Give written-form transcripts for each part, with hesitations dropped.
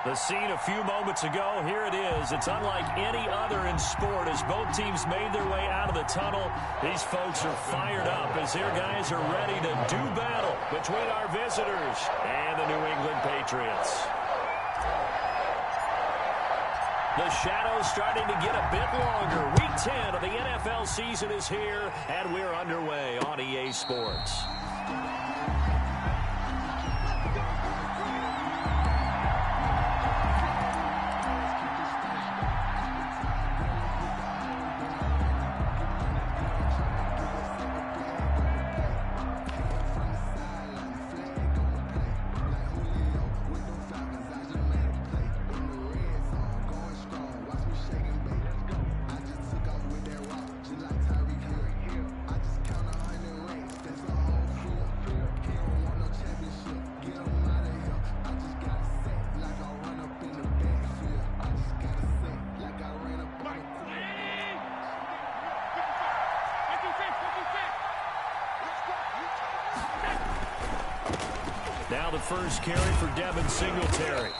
The scene a few moments ago, here it is. It's unlike any other in sport as both teams made their way out of the tunnel. These folks are fired up as their guys are ready to do battle between our visitors and the New England Patriots. The shadow's starting to get a bit longer. Week 10 of the NFL season is here, and we're underway on EA Sports. Now the first carry for Devin Singletary.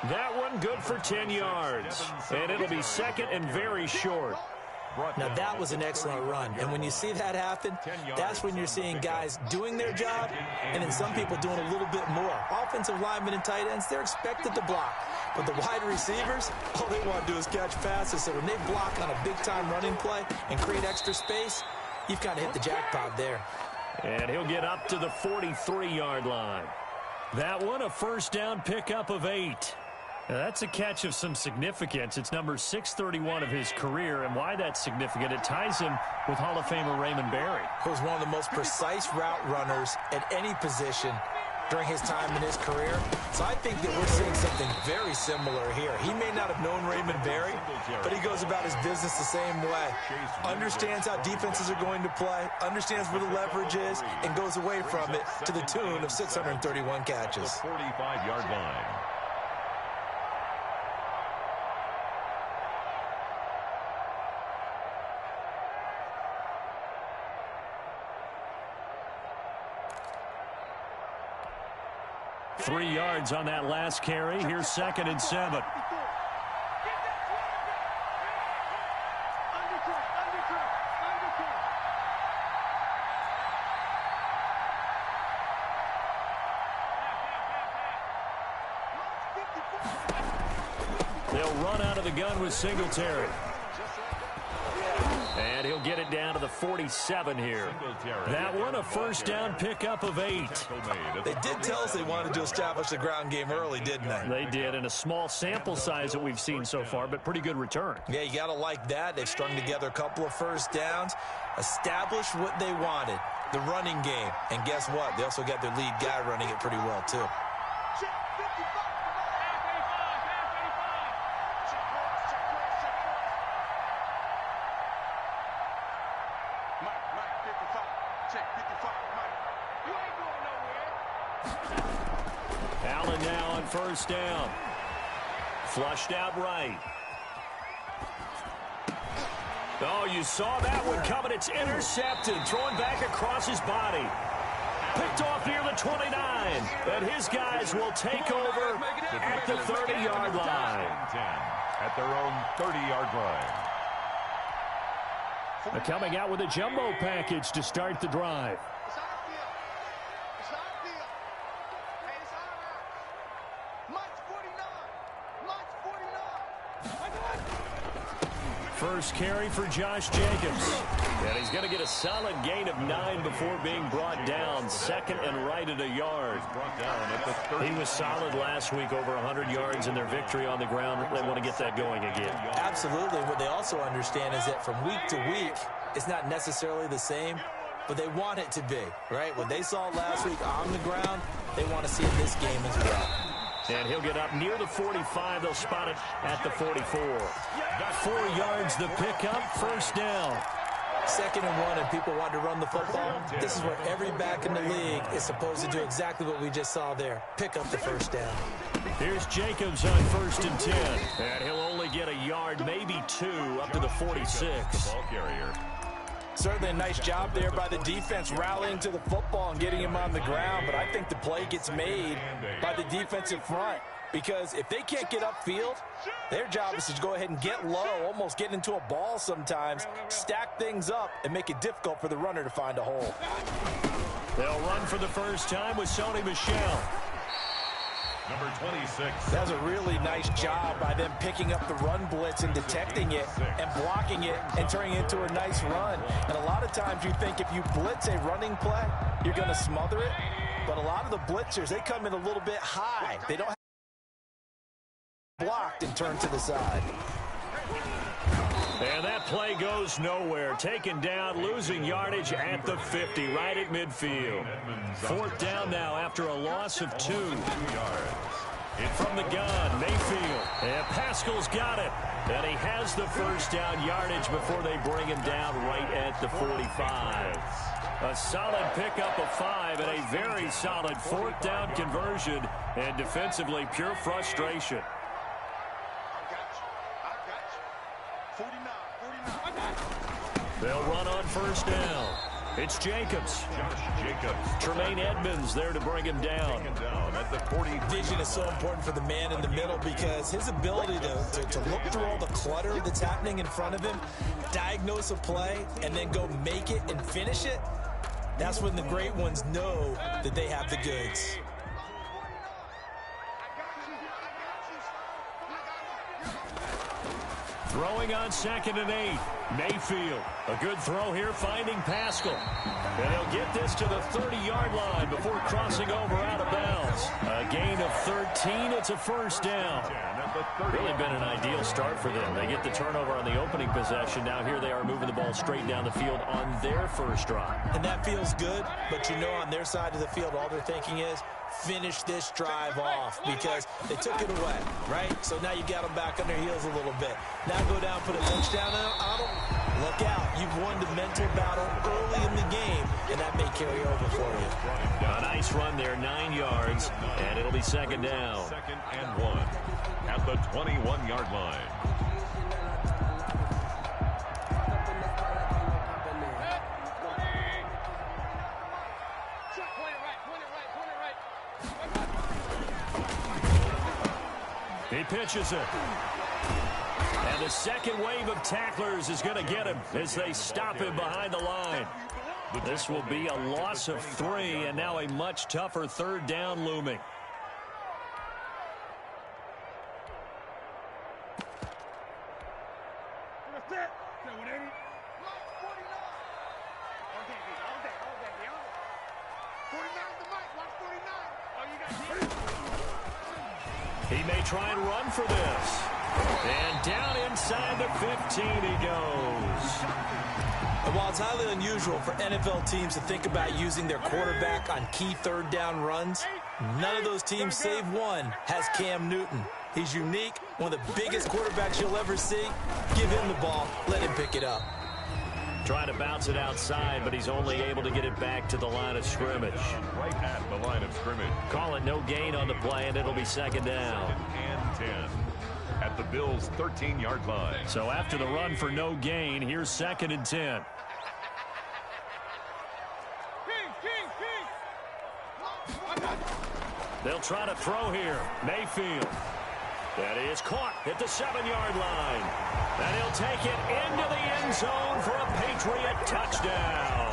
That one good for 10 yards. And it'll be second and very short. Now that was an excellent run. And when you see that happen, that's when you're seeing guys doing their job and then some people doing a little bit more. Offensive linemen and tight ends, they're expected to block. But the wide receivers, all they want to do is catch passes. So when they block on a big-time running play and create extra space, you've kind of hit the jackpot there. And he'll get up to the 43-yard line. That one, a first down pickup of 8. Now, that's a catch of some significance. It's number 631 of his career, and why that's significant, it ties him with Hall of Famer Raymond Berry. Who's one of the most precise route runners at any position during his time in his career. So I think that we're seeing something very similar here. He may not have known Raymond Berry, but he goes about his business the same way. Understands how defenses are going to play, understands where the leverage is, and goes away from it to the tune of 631 catches. 45-yard line. Three yards on that last carry. Here's second and 7. They'll run out of the gun with Singletary. And he'll get it down to the 47 here. That one, a first down pickup of 8. They did tell us they wanted to establish the ground game early, didn't they? They did, in a small sample size that we've seen so far, but pretty good return. Yeah, you got to like that. They've strung together a couple of first downs, established what they wanted, the running game. And guess what? They also got their lead guy running it pretty well, too. Allen now on first down. Flushed out right. Oh, you saw that one coming. It's intercepted. Thrown back across his body. Picked off near the 29. And his guys will take over at the 30-yard line. At their own 30-yard line. Coming out with a jumbo package to start the drive. First carry for Josh Jacobs. And he's going to get a solid gain of 9 before being brought down. Second and right at a yard. He was solid last week, over 100 yards in their victory on the ground. They want to get that going again. Absolutely. What they also understand is that from week to week, it's not necessarily the same, but they want it to be, right? What they saw last week on the ground, they want to see in this game as well. And he'll get up near the 45. They'll spot it at the 44. 4 yards the pickup, first down. Second and 1, and people want to run the football. This is where every back in the league is supposed to do exactly what we just saw there. Pick up the first down. Here's Jacobs on first and 10. And he'll only get a yard, maybe 2, up to the 46. Ball carrier. Certainly a nice job there by the defense rallying to the football and getting him on the ground, but I think the play gets made by the defensive front. Because if they can't get upfield, their job is to go ahead and get low, almost get into a ball sometimes, stack things up, and make it difficult for the runner to find a hole. They'll run for the first time with Sony Michel. Number 26. That was a really nice job by them picking up the run blitz and detecting it and blocking it and turning it into a nice run. And a lot of times you think if you blitz a running play, you're going to smother it. But a lot of the blitzers, they come in a little bit high. They don't have blocked and turn to the side. And that play goes nowhere. Taken down, losing yardage at the 50, right at midfield. Fourth down now after a loss of 2. From the gun, Mayfield. And Pascal's got it. And he has the first down yardage before they bring him down right at the 45. A solid pickup of 5 and a very solid fourth down conversion. And defensively, pure frustration. They'll run on first down. It's Jacobs. Josh Jacobs. Tremaine Edmonds there to bring him down. At the 40. Vision is so important for the man in the middle because his ability to look through all the clutter that's happening in front of him, diagnose a play, and then go make it and finish it, that's when the great ones know that they have the goods. Throwing on 2nd and 8. Mayfield. A good throw here, finding Pascal. And he'll get this to the 30-yard line before crossing over out of bounds. A gain of 13. It's a first down. Really been an ideal start for them. They get the turnover on the opening possession. Now here they are moving the ball straight down the field on their first drive. And that feels good, but you know on their side of the field, all they're thinking is, finish this drive off because they took it away, right? So now you got them back on their heels a little bit. Now go down, put a touchdown on them. Look out. You've won the mental battle early in the game, and that may carry over for you. A nice run there, 9 yards, and it'll be second down. 2nd and 1 at the 21-yard line. He pitches it. And the second wave of tacklers is going to get him as they stop him behind the line. This will be a loss of 3, and now a much tougher third down looming. He may try and run for this. And down inside the 15 he goes. And while it's highly unusual for NFL teams to think about using their quarterback on key third down runs, none of those teams, save one, has Cam Newton. He's unique, one of the biggest quarterbacks you'll ever see. Give him the ball. Let him pick it up. Trying to bounce it outside, but he's only able to get it back to the line of scrimmage. Right at the line of scrimmage. Call it no gain on the play, and it'll be second down. 2nd and 10 at the Bills' 13-yard line. So after the run for no gain, here's 2nd and 10. They'll try to throw here. Mayfield. That is caught at the 7-yard line. And he'll take it into the end zone for a Patriot touchdown.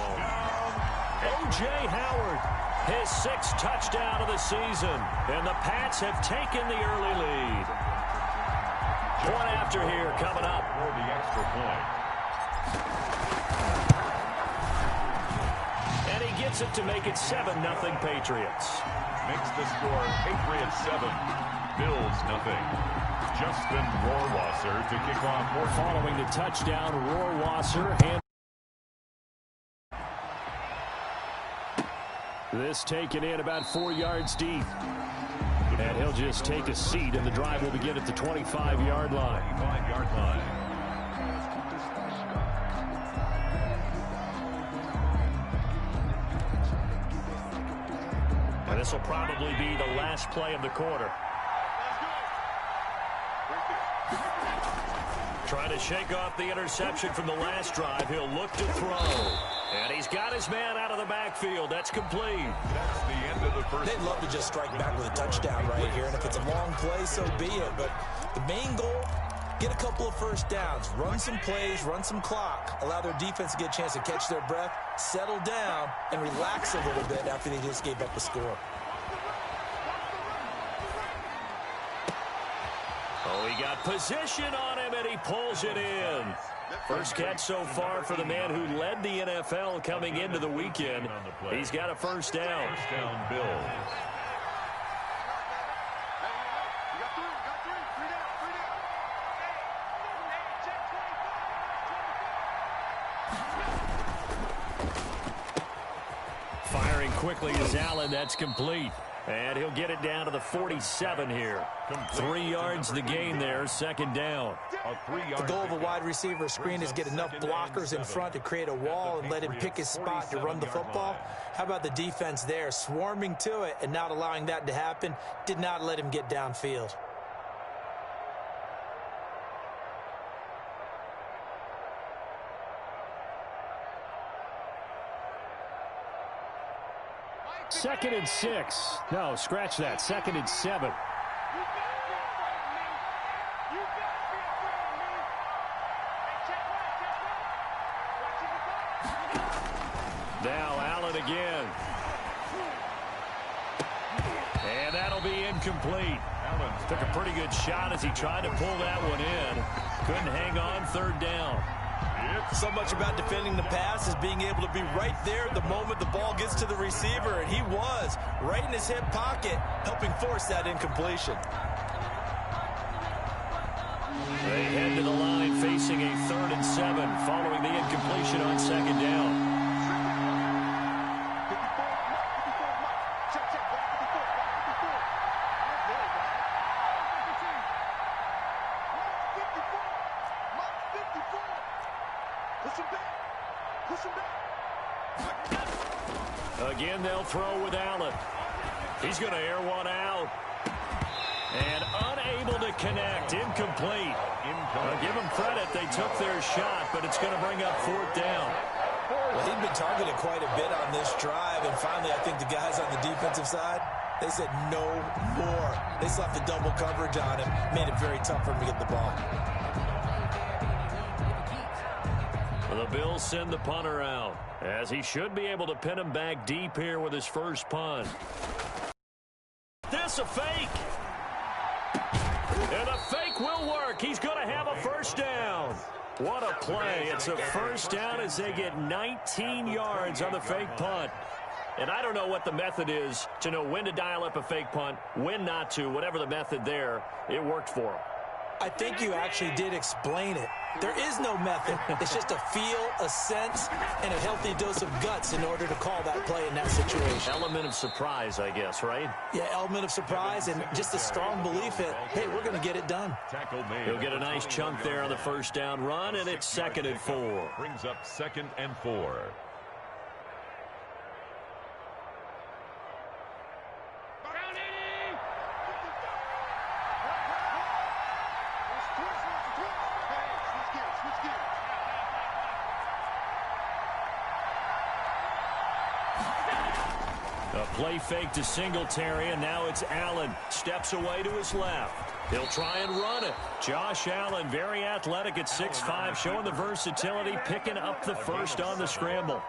O.J. Howard, his 6th touchdown of the season. And the Pats have taken the early lead. One after here coming up. For the extra point. And he gets it to make it 7-0 Patriots. Makes the score Patriots 7, Bills 0. Justin Rohrwasser to kick off. Following the touchdown, Rohrwasser. This taken in about 4 yards deep. And he'll just take a seat, and the drive will begin at the 25-yard line. 25-yard line. And this will probably be the last play of the quarter. Trying to shake off the interception from the last drive. He'll look to throw. And he's got his man out of the backfield. That's complete. That's the end of the first. They'd love to just strike back with a touchdown right here, and if it's a long play, so be it. But the main goal, get a couple of first downs, run some plays, run some clock, allow their defense to get a chance to catch their breath, settle down, and relax a little bit after they just gave up a score. Oh, he got position on him, and he pulls it in. First catch so far for the man who led the NFL coming into the weekend. He's got a first down. First down, Bills. Firing quickly is Allen. That's complete. And he'll get it down to the 47 here. 3 yards the gain there, second down. The goal of a wide receiver screen is get enough blockers in front to create a wall and let him pick his spot to run the football. How about the defense there, swarming to it and not allowing that to happen? Did not let him get downfield. Second and 6. No, scratch that. Second and 7. Now Allen again. And that'll be incomplete. Allen took a pretty good shot as he tried to pull that one in. Couldn't hang on, third down. So much about defending the pass is being able to be right there the moment the ball gets to the receiver, and he was right in his hip pocket, helping force that incompletion. They head to the line facing a 3rd and 7 following the incompletion on second down. Again, they'll throw with Allen. He's going to air one out. And unable to connect. Incomplete. Give them credit. They took their shot, but it's going to bring up 4th down. Well, he'd been targeted quite a bit on this drive, and finally I think the guys on the defensive side, they said no more. They slapped the double coverage on him, made it very tough for him to get the ball. The Bills send the punter out, as he should be able to pin him back deep here with his first punt. This a fake. And the fake will work. He's going to have a first down. What a play. It's a first down as they get 19 yards on the fake punt. And I don't know what the method is to know when to dial up a fake punt, when not to. Whatever the method there, it worked for him. I think you actually did explain it. There is no method. It's just a feel, a sense, and a healthy dose of guts in order to call that play in that situation. Element of surprise, I guess, right? Yeah, element of surprise and just a strong belief that, hey, we're going to get it done. He'll get a nice chunk there on the first down run, and it's 2nd and 4. Brings up 2nd and 4. A play fake to Singletary, and now it's Allen. Steps away to his left. He'll try and run it. Josh Allen, very athletic at 6'5", showing the versatility, picking up the first on the scramble.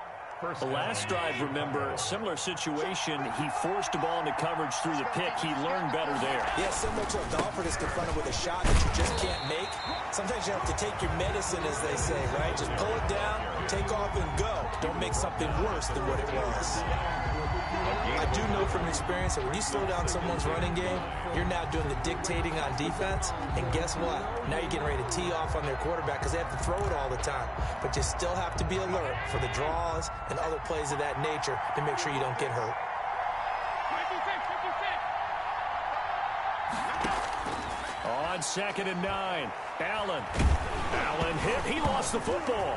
The last drive, remember, similar situation. He forced the ball into coverage through the pick. He learned better there. Yeah, similar to a golfer that's confronted with a shot that you just can't make. Sometimes you have to take your medicine, as they say, right? Just pull it down, take off, and go. Don't make something worse than what it was. I do know from experience that when you slow down someone's running game, you're now doing the dictating on defense. And guess what? Now you're getting ready to tee off on their quarterback because they have to throw it all the time. But you still have to be alert for the draws and other plays of that nature to make sure you don't get hurt. On 2nd and 9, Allen hit. He lost the football.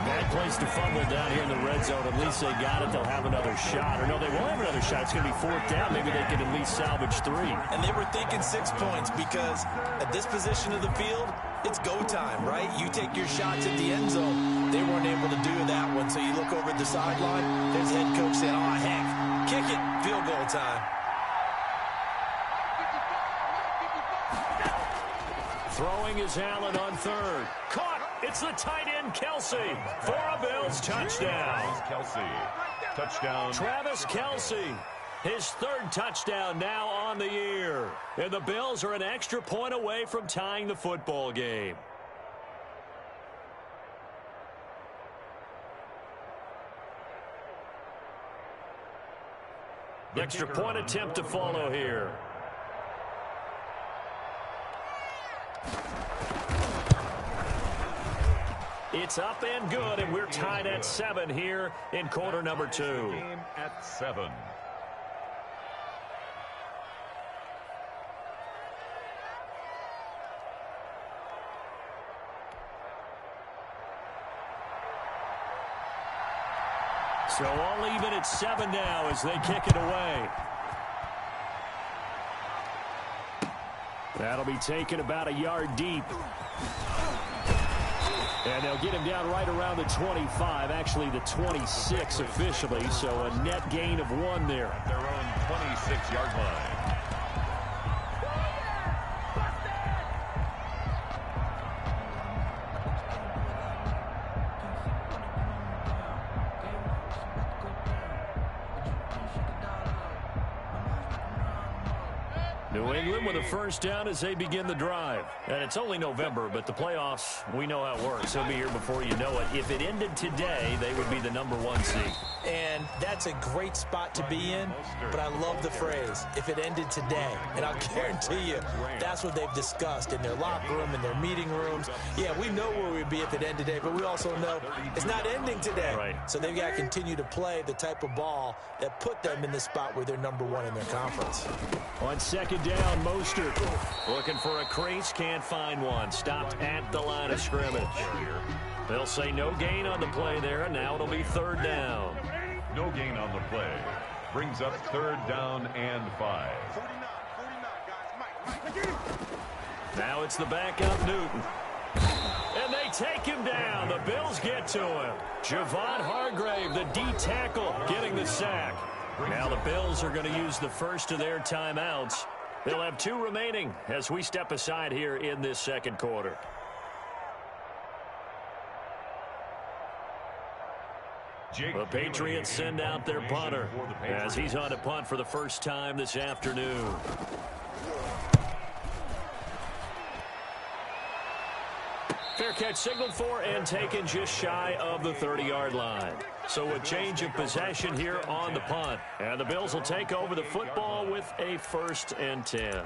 Bad place to fumble down here in the red zone. At least they got it. They'll have another shot. Or no, they won't have another shot. It's going to be fourth down. Maybe they can at least salvage 3. And they were thinking 6 points because at this position of the field, it's go time, right? You take your shots at the end zone. They weren't able to do that one. So you look over at the sideline. There's the head coach saying, oh, heck, kick it. Field goal time. Throwing is Allen on third. Caught. It's the tight end, Kelce, for a Bills touchdown. Kelce. Touchdown. Travis Kelce, his 3rd touchdown now on the year. And the Bills are an extra point away from tying the football game. The extra point attempt to follow here. It's up and good, and we're tied at 7 here in quarter number 2. Game at 7. So all even at 7 now as they kick it away. That'll be taken about a yard deep. And they'll get him down right around the 25, actually the 26 officially, so a net gain of 1 there. At their own 26-yard line. New England with a first down as they begin the drive. And it's only November, but the playoffs, we know how it works. They'll be here before you know it. If it ended today, they would be the number 1 seed. And that's a great spot to be in, but I love the phrase, if it ended today. And I'll guarantee you, that's what they've discussed in their locker room, in their meeting rooms. Yeah, we know where we'd be if it ended today, but we also know it's not ending today. Right. So they've got to continue to play the type of ball that put them in the spot where they're number 1 in their conference. On second down, Mostert looking for a crease, can't find one. Stopped at the line of scrimmage. They'll say no gain on the play there, and now it'll be 3rd down. No gain on the play. Brings up 3rd down and 5. Now it's the backup, Newton. And they take him down. The Bills get to him. Javon Hargrave, the D tackle, getting the sack. Now the Bills are going to use the first of their timeouts. They'll have 2 remaining as we step aside here in this second quarter. The Patriots send out their punter as he's on to punt for the first time this afternoon. Fair catch signaled for and taken just shy of the 30-yard line. So a change of possession here on the punt. And the Bills will take over the football with a 1st and 10.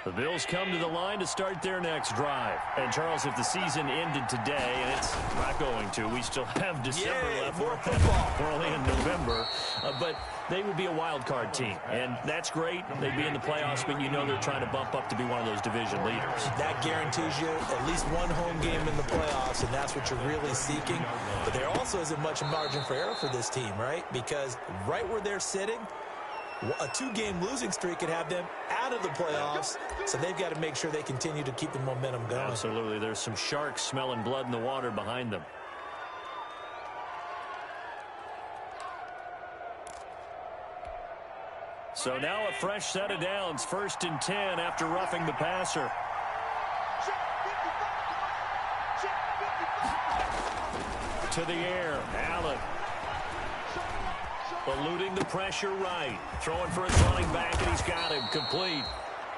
The Bills come to the line to start their next drive. And, Charles, if the season ended today, and it's not going to, we still have December left. More football. We're only in November. But they would be a wild card team. And that's great. They'd be in the playoffs, but you know they're trying to bump up to be one of those division leaders. That guarantees you at least 1 home game in the playoffs, and that's what you're really seeking. But there also isn't much margin for error for this team, right? Because right where they're sitting, a 2-game losing streak could have them out of the playoffs, so they've got to make sure they continue to keep the momentum going. Absolutely. There's some sharks smelling blood in the water behind them. So now a fresh set of downs, 1st and 10 after roughing the passer. To the air, Allen. Eluding the pressure right. Throwing for his running back, and he's got him complete.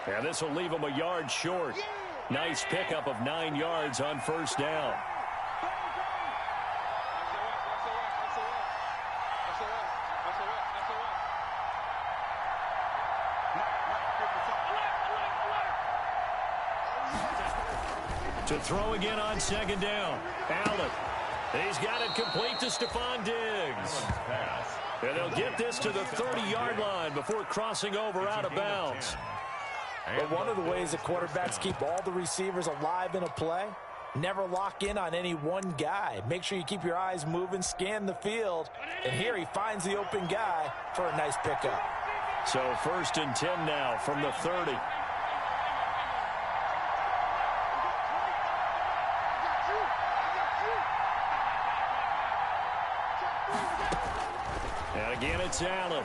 And this will leave him a yard short. Nice pickup of 9 yards on 1st down. To throw again on 2nd down. Allen. He's got it complete to Stephon Diggs. And they'll get this to the 30-yard line before crossing over out of bounds. But one of the ways that quarterbacks keep all the receivers alive in a play Never lock in on any one guy. Make sure you keep your eyes moving, scan the field. And here he finds the open guy for a nice pickup. So 1st and 10 now from the 30. And again, it's Allen.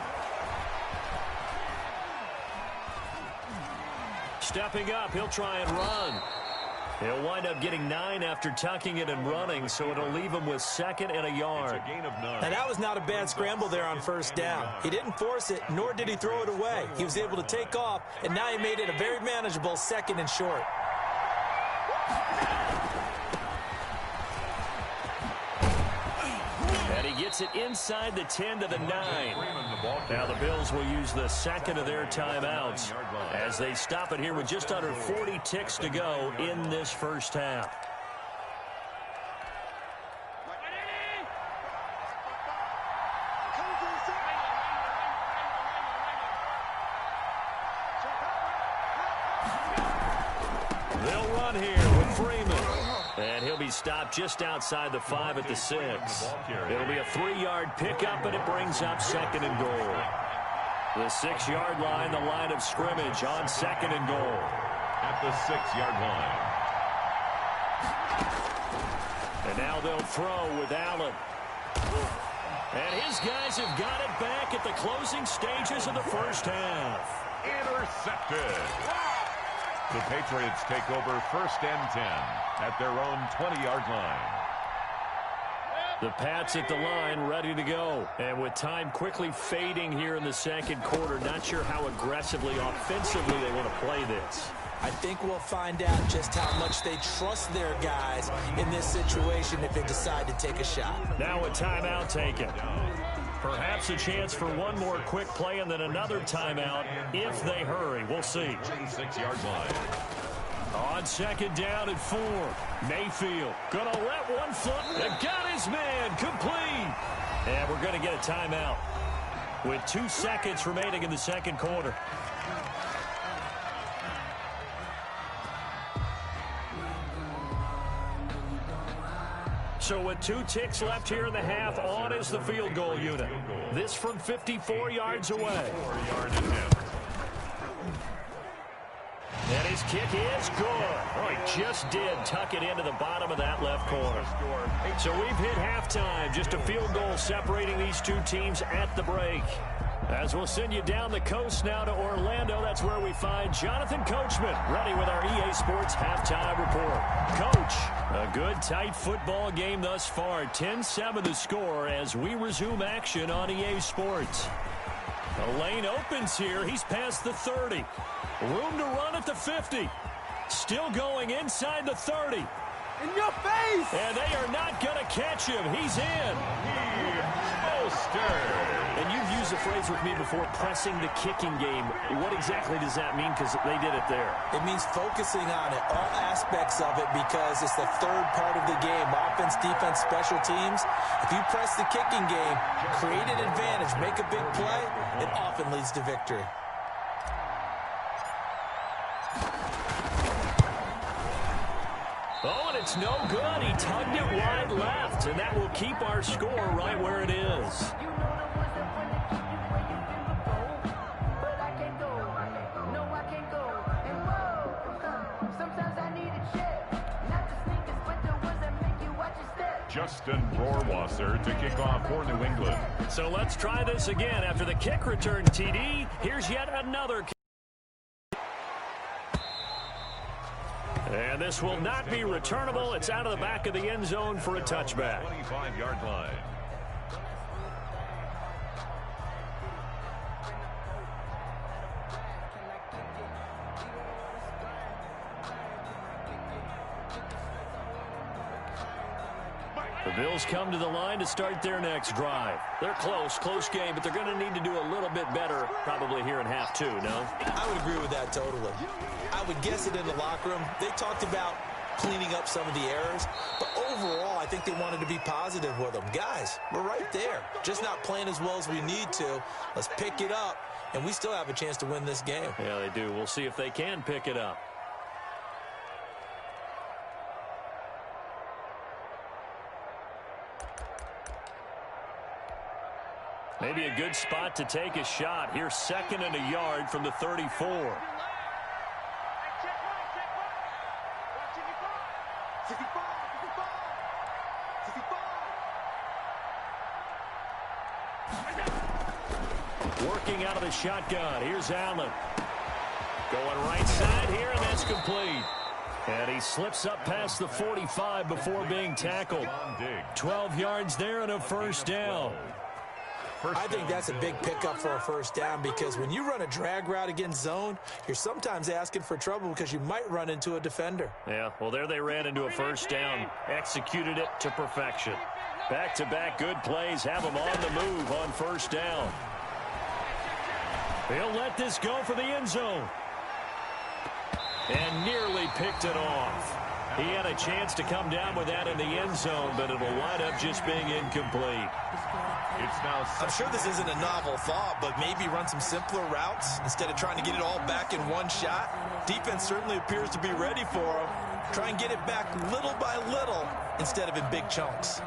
Stepping up, he'll try and run. He'll wind up getting 9 after tucking it and running, so it'll leave him with 2nd and a yard. It's a gain of 9. Now, that was not a bad scramble there on 1st down. He didn't force it, nor did he throw it away. He was able to take off, and now he made it a very manageable 2nd and short. And he gets it inside the 10 to the 9. Now the Bills will use the 2nd of their timeouts as they stop it here with just under 40 ticks to go in this 1st half. They'll run here with Freeman. And he'll be stopped just outside the 5 at the 6. It'll be a 3-yard pickup, and it brings up 2nd and goal. The 6-yard line, the line of scrimmage on 2nd and goal. At the 6-yard line. And now they'll throw with Allen. And his guys have got it back at the closing stages of the 1st half. Intercepted. The Patriots take over 1st and 10 at their own 20-yard line. The Pats at the line ready to go. And with time quickly fading here in the 2nd quarter, not sure how aggressively, offensively they want to play this. I think we'll find out just how much they trust their guys in this situation if they decide to take a shot. Now a timeout taken. Perhaps a chance for one more quick play and then another timeout if they hurry. We'll see. 6-yard line. On 2nd down at 4. Mayfield gonna let one flip. And got his man complete. And we're gonna get a timeout with 2 seconds remaining in the 2nd quarter. So with 2 ticks left here in the half, on is the field goal unit. This from 54 yards away. 4-yard attempt. And his kick is good. Oh, he just did tuck it into the bottom of that left corner. So we've hit halftime. Just a field goal separating these 2 teams at the break. As we'll send you down the coast now to Orlando, that's where we find Jonathan Coachman, ready with our EA Sports halftime report. Coach, a good, tight football game thus far. 10-7 the score as we resume action on EA Sports. The lane opens here. He's past the 30. Room to run at the 50. Still going inside the 30. In your face! And they are not going to catch him. He's in. And you've used the phrase with me before, pressing the kicking game. What exactly does that mean? Because they did it there. It means focusing on it, all aspects of it, because it's the 3rd part of the game. Offense, defense, special teams. If you press the kicking game, create an advantage, make a big play, it often leads to victory. Oh, and it's no good. He tugged it wide left, and that will keep our score right where it is. Justin Rohrwasser to kick off for New England. So let's try this again. After the kick return TD, here's yet another kick. And this will not be returnable. It's out of the back of the end zone for a touchback. 25-yard line. The Bills come to the line to start their next drive. They're close game, but they're going to need to do a little bit better probably here in half 2, no? I would agree with that totally. I would guess it in the locker room. They talked about cleaning up some of the errors, but overall, I think they wanted to be positive with them. Guys, we're right there. Just not playing as well as we need to. Let's pick it up, and we still have a chance to win this game. Yeah, they do. We'll see if they can pick it up. Maybe a good spot to take a shot. Here's 2nd and a yard from the 34. Working out of the shotgun. Here's Allen. Going right side here, and that's complete. And he slips up past the 45 before being tackled. 12 yards there and a first down. I think that's a big pickup for a first down because when you run a drag route against zone, you're sometimes asking for trouble because you might run into a defender. Yeah, well, there they ran into a first down. Executed it to perfection. Back-to-back good plays have them on the move on first down. He'll let this go for the end zone. And nearly picked it off. He had a chance to come down with that in the end zone, but it'll wind up just being incomplete. I'm sure this isn't a novel thought, but maybe run some simpler routes instead of trying to get it all back in one shot. Defense certainly appears to be ready for him. Try and get it back little by little instead of in big chunks.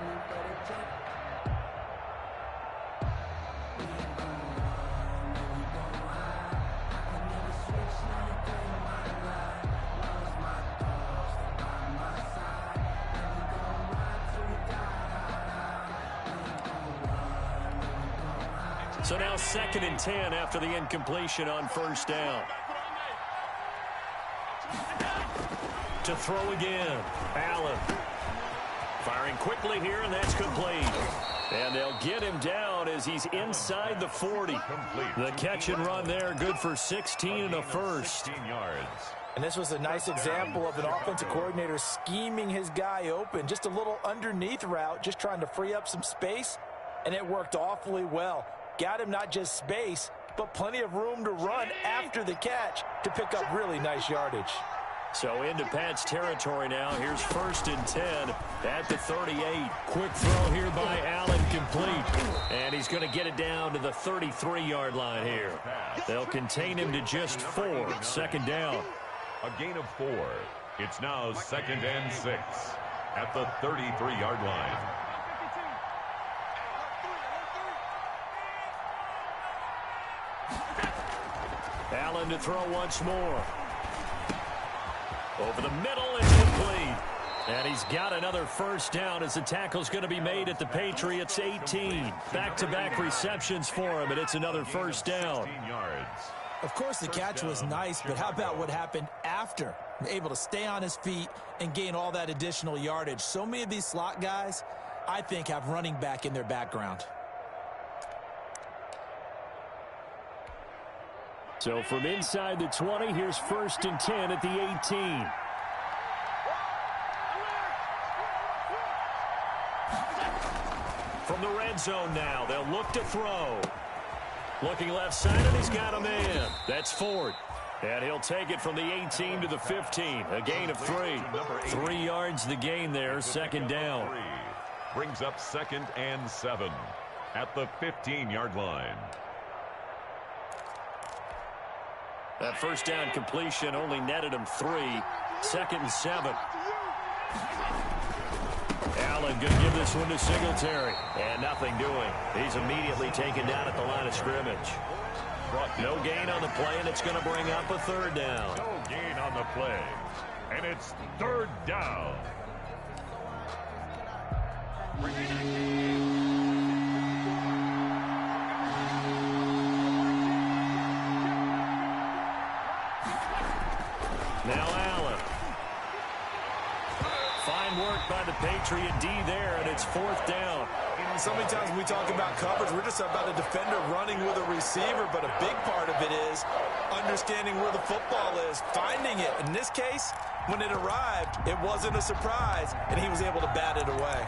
So now 2nd and 10 after the incompletion on first down. To throw again. Allen. Firing quickly here, and that's complete. And they'll get him down as he's inside the 40. The catch and run there, good for 16 and a first. And this was a nice example of an offensive coordinator scheming his guy open. Just a little underneath route, just trying to free up some space, and it worked awfully well. Got him not just space, but plenty of room to run after the catch to pick up really nice yardage. So into Pat's territory now. Here's 1st and 10 at the 38. Quick throw here by Allen, complete. And he's going to get it down to the 33-yard line here. They'll contain him to just 4. 2nd down. A gain of 4. It's now 2nd and 6 at the 33-yard line. Allen to throw once more. Over the middle, it's complete. And he's got another first down as the tackle's going to be made at the Patriots' 18. Back-to-back receptions for him, and it's another first down. Of course, the catch was nice, but how about what happened after? Able to stay on his feet and gain all that additional yardage. So many of these slot guys, I think, have running back in their background. So from inside the 20, here's 1st and 10 at the 18. From the red zone now, they'll look to throw. Looking left side, and he's got a man. That's Ford. And he'll take it from the 18 to the 15. A gain of 3. 3 yards the gain there, 2nd down. Brings up 2nd and 7 at the 15-yard line. That first down completion only netted him 3. 2nd and 7. Allen going to give this one to Singletary. And nothing doing. He's immediately taken down at the line of scrimmage. No gain on the play, and it's going to bring up a 3rd down. No gain on the play. And it's 3rd down. Now Allen. Fine work by the Patriot D there, and it's 4th down. So many times when we talk about coverage, we're just about a defender running with a receiver, but a big part of it is understanding where the football is, finding it. In this case, when it arrived, it wasn't a surprise, and he was able to bat it away.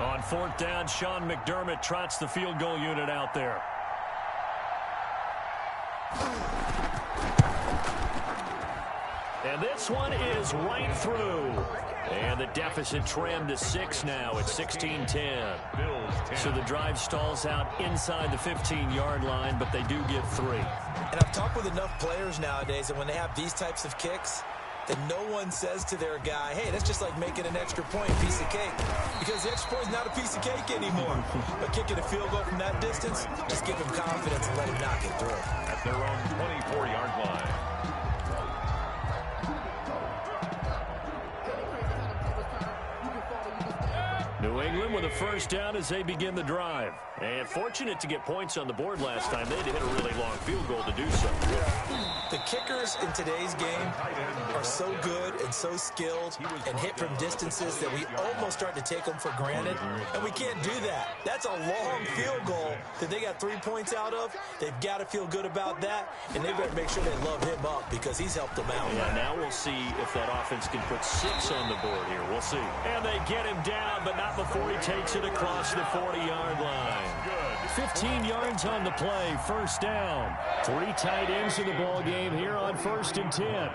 On 4th down, Sean McDermott trots the field goal unit out there. And this one is right through. And the deficit trimmed to 6 now at 16-10. So the drive stalls out inside the 15-yard line, but they do get 3. And I've talked with enough players nowadays that when they have these types of kicks, and no one says to their guy, hey, that's just like making an extra point, piece of cake. Because the extra point is not a piece of cake anymore. But kicking a field goal from that distance, just give him confidence and let him knock it through. At their own 24-yard line. New England with a first down as they begin the drive. And fortunate to get points on the board last time. They had to hit a really long field goal to do so. The kickers in today's game are so good and so skilled and hit from distances that we almost start to take them for granted. And we can't do that. That's a long field goal that they got 3 points out of. They've got to feel good about that. And they better make sure they love him up because he's helped them out. Yeah, now we'll see if that offense can put 6 on the board here. We'll see. And they get him down, but not before he takes it across the 40-yard line. 15 yards on the play, first down. 3 tight ends in the ball game here on 1st and 10.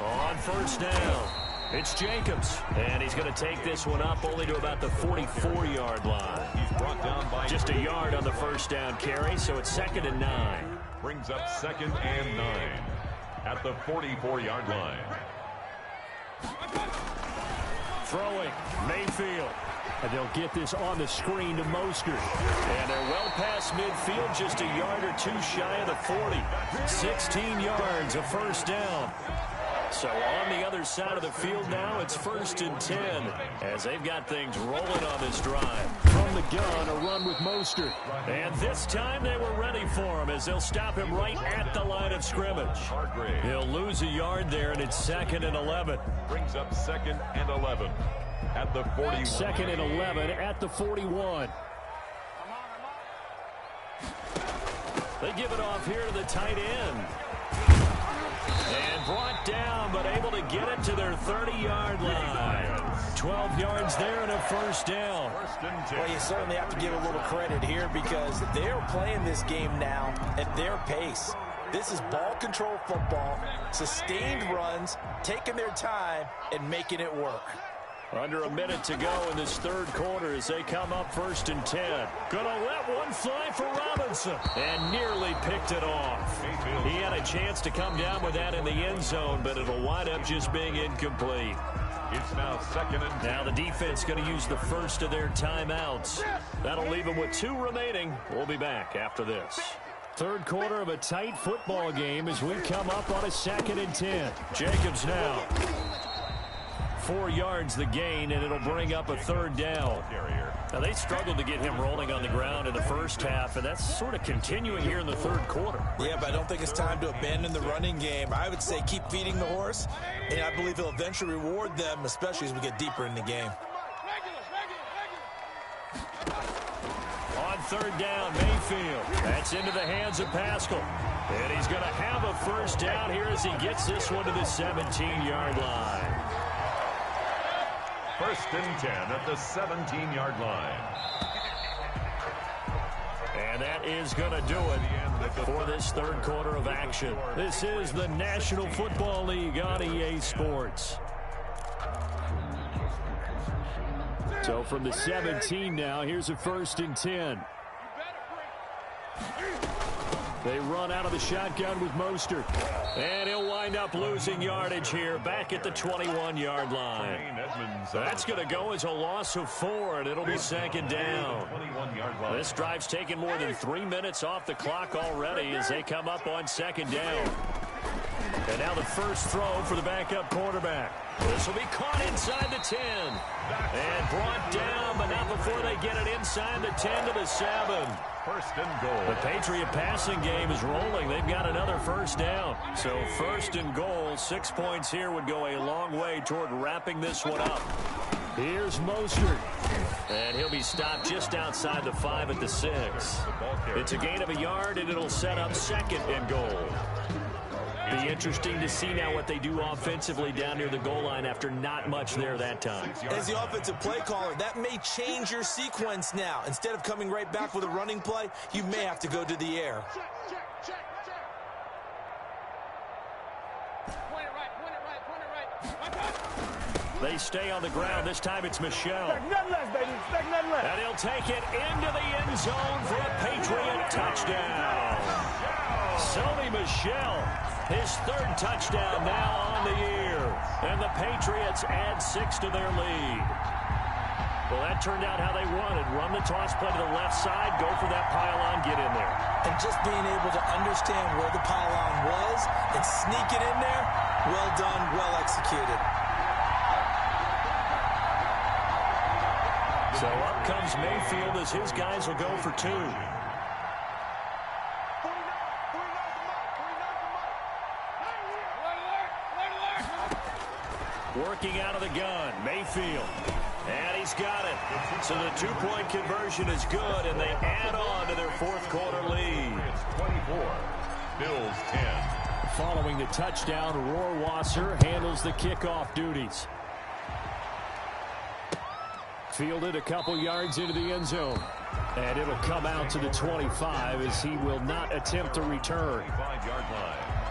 On first down, it's Jacobs, and he's going to take this one up only to about the 44-yard line. He's brought down by just a yard on the first down carry, so it's 2nd and 9. Brings up 2nd and 9 at the 44-yard line. Throwing, Mayfield. And they'll get this on the screen to Mostert. And they're well past midfield, just a yard or 2 shy of the 40. 16 yards, a first down. So on the other side of the field now, it's 1st and 10 as they've got things rolling on this drive. From the gun, a run with Mostert. And this time they were ready for him as they'll stop him right at the line of scrimmage. He'll lose a yard there, and it's 2nd and 11. Brings up 2nd and 11 at the 41. 2nd and 11 at the 41. They give it off here to the tight end. And brought down, but able to get it to their 30-yard line. 12 yards there and a first down. Well, you certainly have to give a little credit here because they're playing this game now at their pace. This is ball control football, sustained runs, taking their time, and making it work. Under a minute to go in this 3rd quarter as they come up 1st and 10. Gonna let one fly for Robinson. And nearly picked it off. He had a chance to come down with that in the end zone, but it'll wind up just being incomplete. It's now 2nd and 10. Now the defense going to use the first of their timeouts. That'll leave them with 2 remaining. We'll be back after this. 3rd quarter of a tight football game as we come up on a 2nd and 10. Jacobs now. 4 yards the gain, and it'll bring up a 3rd down. Now, they struggled to get him rolling on the ground in the first half, and that's sort of continuing here in the 3rd quarter. Yeah, but I don't think it's time to abandon the running game. I would say keep feeding the horse, and I believe he'll eventually reward them, especially as we get deeper in the game. On 3rd down, Mayfield. That's into the hands of Pascal. And he's going to have a first down here as he gets this one to the 17-yard line. 1st and 10 at the 17-yard line. And that is going to do it for this 3rd quarter of action. This is the National Football League on EA Sports. So from the 17 now, here's a 1st and 10. They run out of the shotgun with Mostert. And he'll wind up losing yardage here back at the 21-yard line. That's going to go as a loss of 4, and it'll be 2nd down. This drive's taken more than 3 minutes off the clock already as they come up on 2nd down. And now the first throw for the backup quarterback. This will be caught inside the 10. And brought down, but not before they get it inside the 10 to the 7. 1st and goal. The Patriot passing game is rolling. They've got another first down. So 1st and goal, 6 points here would go a long way toward wrapping this one up. Here's Mostert. And he'll be stopped just outside the 5 at the 6. It's a gain of a yard, and it'll set up 2nd and goal. Be interesting to see now what they do offensively down near the goal line after not much there that time. As the offensive play caller, that may change your sequence now. Instead of coming right back with a running play, you may have to go to the air. They stay on the ground. This time it's Michel. Expect nothing less, baby. Expect nothing less. And he'll take it into the end zone for a Patriot touchdown. Sony Michel His third touchdown now on the year. And the Patriots add 6 to their lead. Well, that turned out how they wanted. Run the toss play to the left side, go for that pylon, get in there. And just being able to understand where the pylon was and sneak it in there, well done, well executed. So up comes Mayfield as his guys will go for 2. Working out of the gun, Mayfield. And he's got it. So the two-point conversion is good, and they add on to their fourth-quarter lead. It's 24. Bills 10. Following the touchdown, Rohrwasser handles the kickoff duties. Fielded a couple yards into the end zone. And it'll come out to the 25 as he will not attempt to return. 25-yard line.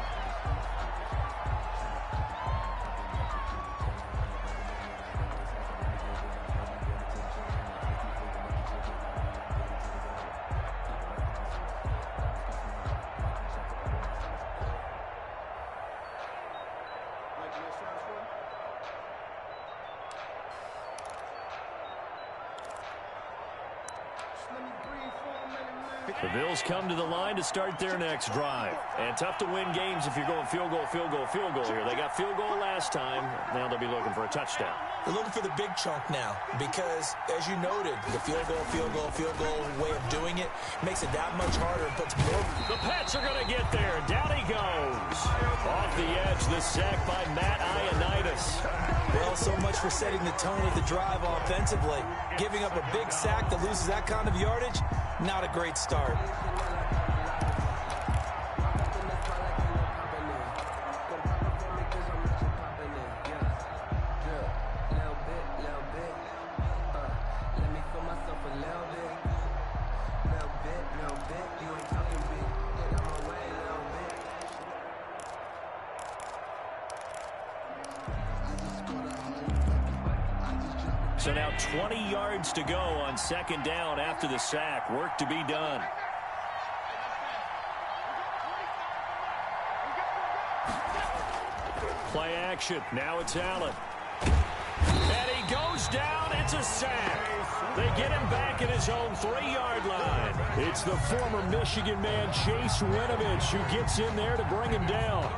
The Bills come to the line to start their next drive. And tough to win games if you're going field goal, field goal, field goal here. They got field goal last time. Now they'll be looking for a touchdown. They're looking for the big chunk now because, as you noted, the field goal way of doing it makes it that much harder. But more. The Pats are going to get there. Down he goes. Off the edge, the sack by Matt Ioannidis. Well, so much for setting the tone of the drive offensively. Giving up a big sack that loses that kind of yardage, not a great start. So now 20 yards to go on second down after the sack. Work to be done. Play action. Now it's Allen. And he goes down. It's a sack. They get him back at his own 3-yard line. It's the former Michigan man, Chase Winovich, who gets in there to bring him down.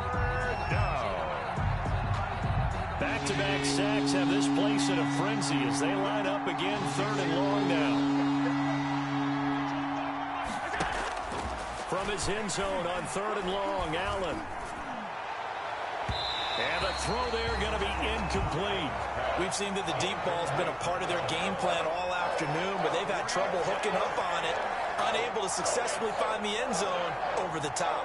Back-to-back sacks have this place in a frenzy as they line up again, 3rd and long now. From his end zone on 3rd and long, Allen. And the throw there going to be incomplete. We've seen that the deep ball's been a part of their game plan all afternoon, but they've had trouble hooking up on it, unable to successfully find the end zone over the top.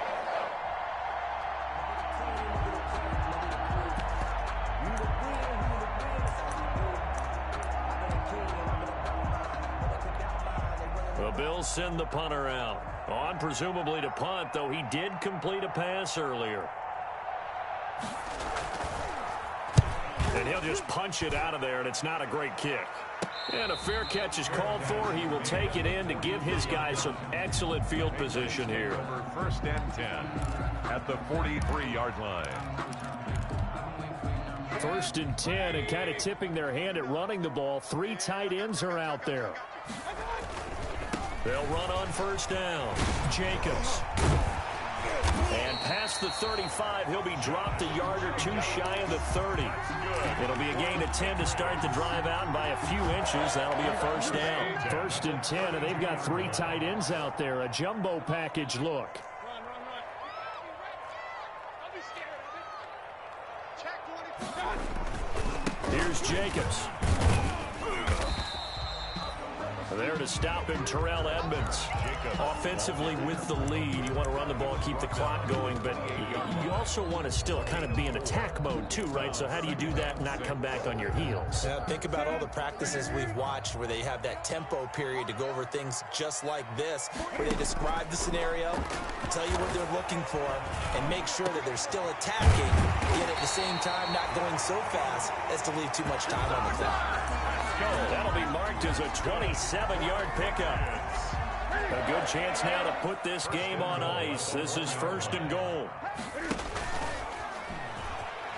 The Bills send the punter out. On presumably to punt, though he did complete a pass earlier. And he'll just punch it out of there, and it's not a great kick. And a fair catch is called for. He will take it in to give his guys some excellent field position here. First and 10 at the 43-yard line. 1st and 10, and kind of tipping their hand at running the ball. 3 tight ends are out there. They'll run on 1st down. Jacobs. And past the 35, he'll be dropped a yard or 2 shy of the 30. It'll be a gain of 10 to start the drive out, and by a few inches, that'll be a 1st down. 1st and 10, and they've got 3 tight ends out there. A jumbo package look. Here's Jacobs. There to stop him, Terrell Edmunds. Offensively with the lead, you want to run the ball, keep the clock going, but you also want to still kind of be in attack mode too, right? So how do you do that and not come back on your heels? Yeah, think about all the practices we've watched where they have that tempo period to go over things just like this, where they describe the scenario, tell you what they're looking for, and make sure that they're still attacking, yet at the same time not going so fast as to leave too much time on the clock. That'll be marked as a 27-yard pickup. A good chance now to put this game on ice. This is 1st and goal.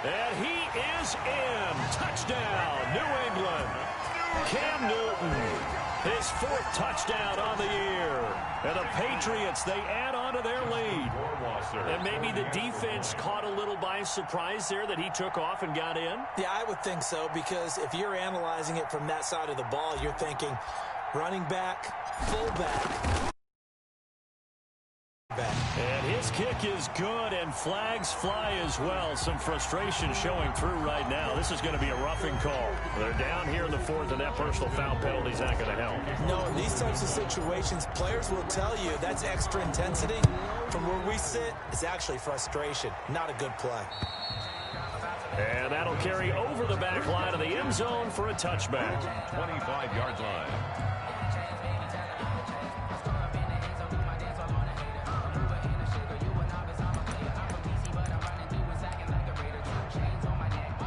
And he is in. Touchdown, New England. Cam Newton, his 4th touchdown on the year. And the Patriots, they add on to their lead. And maybe the defense caught a little by surprise there that he took off and got in? Yeah, I would think so, because if you're analyzing it from that side of the ball, you're thinking running back, fullback. And his kick is good, and flags fly as well. Some frustration showing through right now. This is going to be a roughing call. They're down here in the 4th, and that personal foul penalty is not going to help. No, in these types of situations, players will tell you that's extra intensity. From where we sit, it's actually frustration. Not a good play. And that'll carry over the back line of the end zone for a touchback. 25-yard line.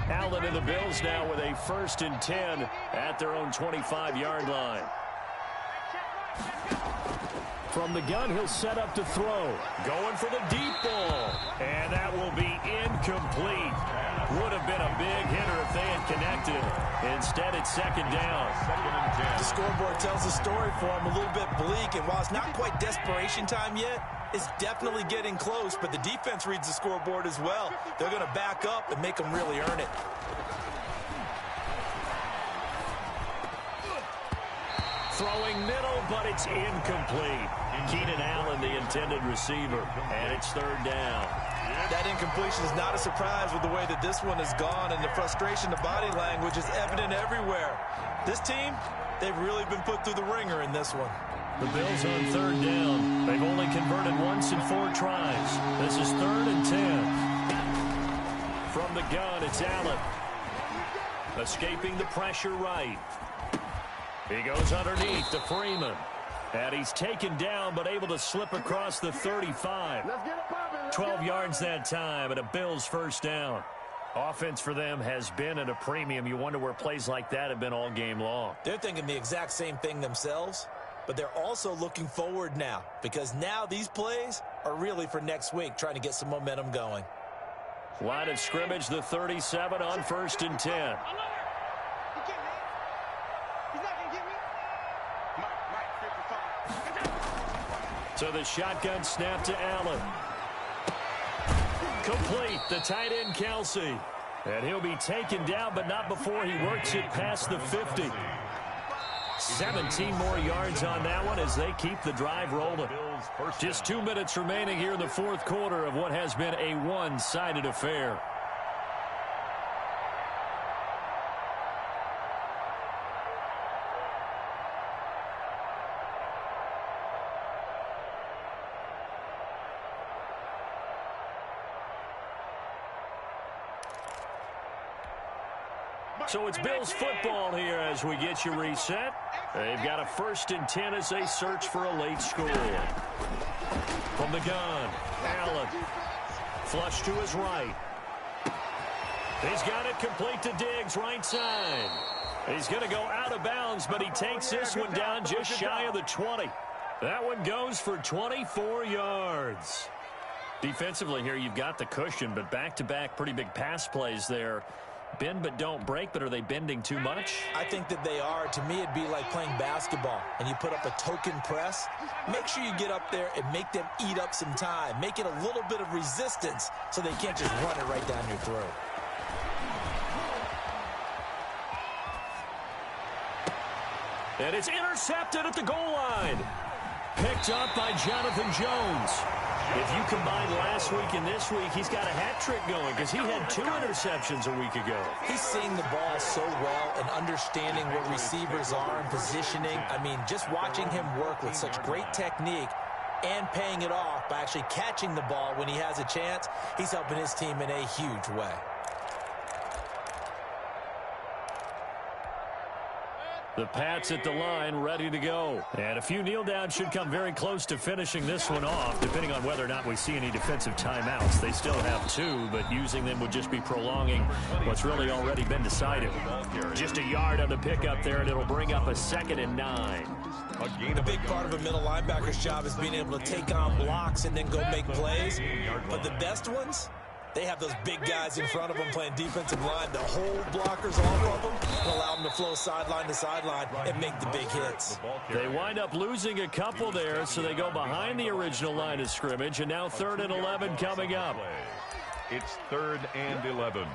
Allen and the Bills now with a 1st and 10 at their own 25-yard line. From the gun, he'll set up to throw. Going for the deep ball. And that will be incomplete. Would have been a big hitter if they had connected. Instead, it's 2nd down. The scoreboard tells the story for him, a little bit bleak. And while it's not quite desperation time yet, it's definitely getting close. But the defense reads the scoreboard as well. They're going to back up and make them really earn it. Throwing middle, but it's incomplete. Keenan Allen, the intended receiver, and it's 3rd down. That incompletion is not a surprise with the way that this one has gone, and the frustration, the body language is evident everywhere. This team, they've really been put through the ringer in this one. The Bills on 3rd down. They've only converted once in 4 tries. This is 3rd and 10. From the gun, it's Allen. Escaping the pressure right. He goes underneath to Freeman. And he's taken down, but able to slip across the 35. 12 yards that time, and a Bills 1st down. Offense for them has been at a premium. You wonder where plays like that have been all game long. They're thinking the exact same thing themselves, but they're also looking forward now, because now these plays are really for next week, trying to get some momentum going. Line of scrimmage, the 37 on 1st and 10. So the shotgun snap to Allen. Complete, the tight end Kelsey. And he'll be taken down, but not before he works it past the 50. 17 more yards on that one as they keep the drive rolling. Just 2 minutes remaining here in the 4th quarter of what has been a one-sided affair. So it's Bills football here as we get you reset. They've got a 1st and 10 as they search for a late score. From the gun, Allen. Flush to his right. He's got it complete to Diggs, right side. He's going to go out of bounds, but he takes this one down just shy of the 20. That one goes for 24 yards. Defensively here, you've got the cushion, but back-to-back pretty big pass plays there. Bend but don't break, but are they bending too much? I think that they are. To me, it'd be like playing basketball, and you put up a token press. Make sure you get up there and make them eat up some time. Make it a little bit of resistance so they can't just run it right down your throat. And it's intercepted at the goal line. Picked up by Jonathan Jones. If you combine last week and this week, he's got a hat trick going because he had 2 interceptions a week ago. He's seeing the ball so well and understanding where receivers are and positioning. I mean, just watching him work with such great technique and paying it off by actually catching the ball when he has a chance, he's helping his team in a huge way. The Pats at the line, ready to go. And a few kneel downs should come very close to finishing this one off, depending on whether or not we see any defensive timeouts. They still have 2, but using them would just be prolonging what's really already been decided. Just a yard on the pickup there, and it'll bring up a 2nd and 9. A big part of a middle linebacker's job is being able to take on blocks and then go make plays. But the best ones, They have those big guys in front of them playing defensive line to hold blockers off of them and allow them to flow sideline to sideline and make the big hits. They wind up losing a couple there, so they go behind the original line of scrimmage, and now 3rd and 11 coming up. It's 3rd and 11.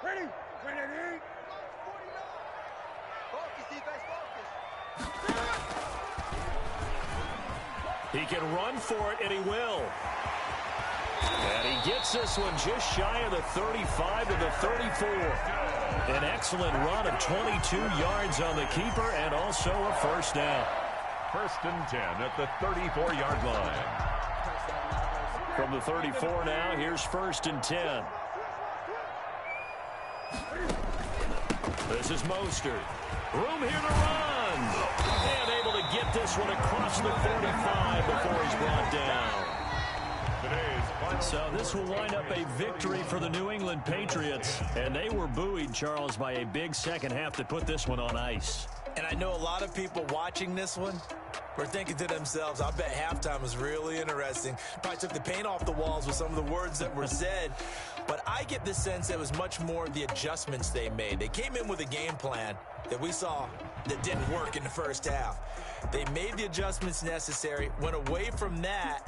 Ready? Ready? He can run for it, and he will. And he gets this one just shy of the 35 to the 34. An excellent run of 22 yards on the keeper and also a first down. 1st and 10 at the 34-yard line. From the 34 now, here's 1st and 10. This is Mostert. Room here to run. And able to get this one across the 45 before he's brought down. So this will wind up a victory for the New England Patriots. And they were buoyed, Charles, by a big second half that put this one on ice. And I know a lot of people watching this one were thinking to themselves, I bet halftime was really interesting. Probably took the paint off the walls with some of the words that were said. But I get the sense it was much more the adjustments they made. They came in with a game plan that we saw that didn't work in the first half. They made the adjustments necessary, went away from that,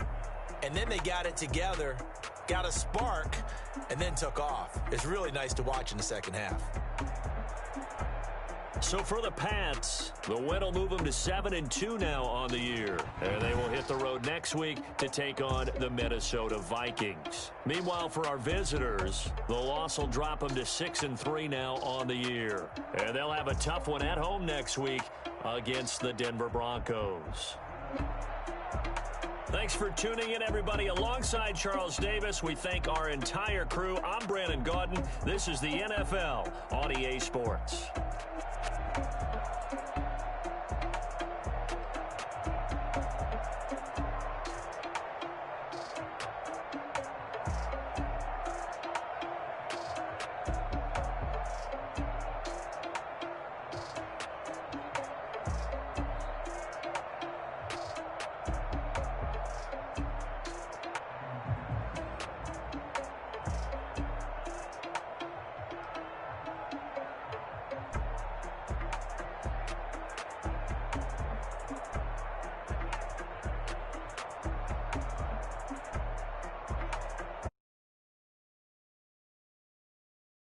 and then they got it together, got a spark, and then took off. It's really nice to watch in the second half. So for the Pats, the win will move them to 7-2 now on the year. And they will hit the road next week to take on the Minnesota Vikings. Meanwhile, for our visitors, the loss will drop them to 6-3 now on the year. And they'll have a tough one at home next week against the Denver Broncos. Thanks for tuning in, everybody. Alongside Charles Davis, we thank our entire crew. I'm Brandon Gaudin. This is the NFL on EA Sports.